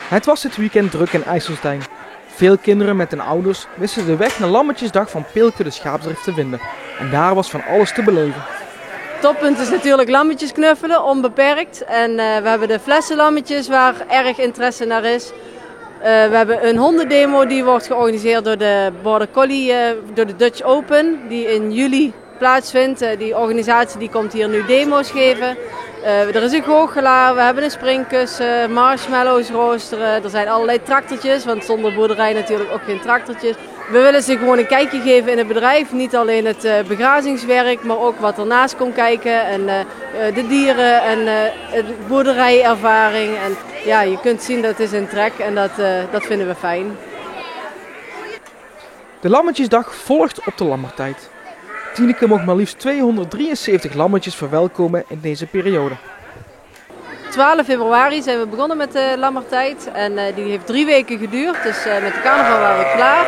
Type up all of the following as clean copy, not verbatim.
Het was dit weekend druk in IJsselstein. Veel kinderen met hun ouders wisten de weg naar Lammetjesdag van Peelkudde Schaapsdrift te vinden. En daar was van alles te beleven. Toppunt is natuurlijk lammetjes knuffelen, onbeperkt. En we hebben de flessenlammetjes waar erg interesse naar is. We hebben een hondendemo die wordt georganiseerd door de Border Collie, door de Dutch Open, die in juli plaatsvindt. Die organisatie die komt hier nu demo's geven. Er is een goochelaar, we hebben een springkussen, marshmallows roosteren. Er zijn allerlei tractortjes, want zonder boerderij natuurlijk ook geen tractortjes. We willen ze gewoon een kijkje geven in het bedrijf. Niet alleen het begrazingswerk, maar ook wat ernaast komt kijken. En de dieren en de boerderijervaring. En ja, je kunt zien dat het is in trek en dat vinden we fijn. De Lammetjesdag volgt op de Lammertijd. Tineke mocht maar liefst 273 lammetjes verwelkomen in deze periode. 12 februari zijn we begonnen met de Lammertijd en die heeft 3 weken geduurd, dus met de carnaval waren we klaar.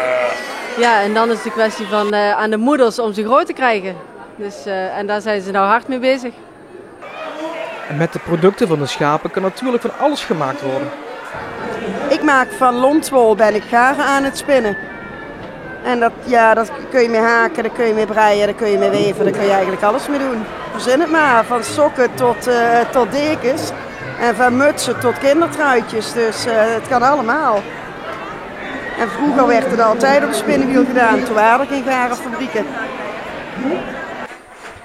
Ja, en dan is het de kwestie van aan de moeders om ze groot te krijgen. Dus, en daar zijn ze nou hard mee bezig. En met de producten van de schapen kan natuurlijk van alles gemaakt worden. Ik maak van lontwol ben ik garen aan het spinnen. En dat kun je mee haken, daar kun je mee breien, daar kun je mee weven, daar kun je eigenlijk alles mee doen. Verzin het maar, van sokken tot dekens en van mutsen tot kindertruitjes, dus het kan allemaal. En vroeger werd het altijd op een spinnenwiel gedaan, toen waren er geen garenfabrieken.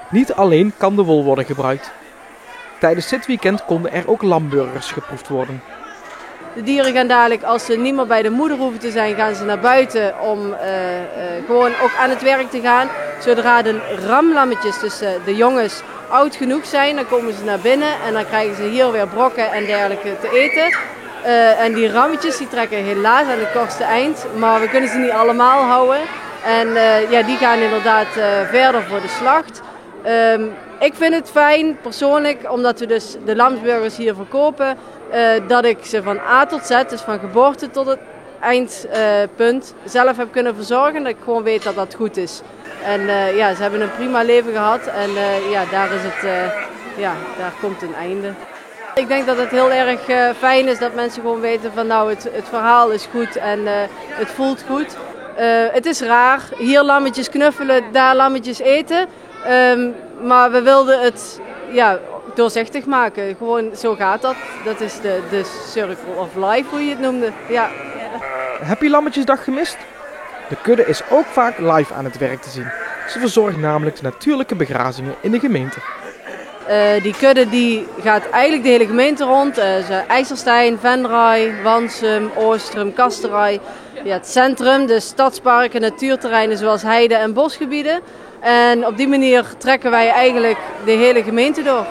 Niet alleen kan de wol worden gebruikt. Tijdens dit weekend konden er ook lamburgers geproefd worden. De dieren gaan dadelijk, als ze niet meer bij de moeder hoeven te zijn, gaan ze naar buiten om gewoon ook aan het werk te gaan. Zodra de ramlammetjes, dus de jongens, oud genoeg zijn, dan komen ze naar binnen en dan krijgen ze hier weer brokken en dergelijke te eten. En die rammetjes die trekken helaas aan het kortste eind, maar we kunnen ze niet allemaal houden. En die gaan inderdaad verder voor de slacht. Ik vind het fijn, persoonlijk, omdat we dus de lamsburgers hier verkopen, dat ik ze van A tot Z, dus van geboorte tot het eindpunt, zelf heb kunnen verzorgen. Dat ik gewoon weet dat dat goed is. En ze hebben een prima leven gehad en daar komt een einde. Ik denk dat het heel erg fijn is dat mensen gewoon weten van nou, het verhaal is goed en het voelt goed. Het is raar, hier lammetjes knuffelen, daar lammetjes eten. Maar we wilden het doorzichtig maken. Gewoon zo gaat dat. Dat is de circle of life, hoe je het noemde. Ja. Heb je Lammetjesdag gemist? De kudde is ook vaak live aan het werk te zien. Ze verzorgt namelijk de natuurlijke begrazingen in de gemeente. Die kudde die gaat eigenlijk de hele gemeente rond. IJsselstein, Venray, Wansum, Oostrum, Kasterij. Ja, het centrum, de stadsparken, natuurterreinen zoals heide- en bosgebieden. En op die manier trekken wij eigenlijk de hele gemeente door.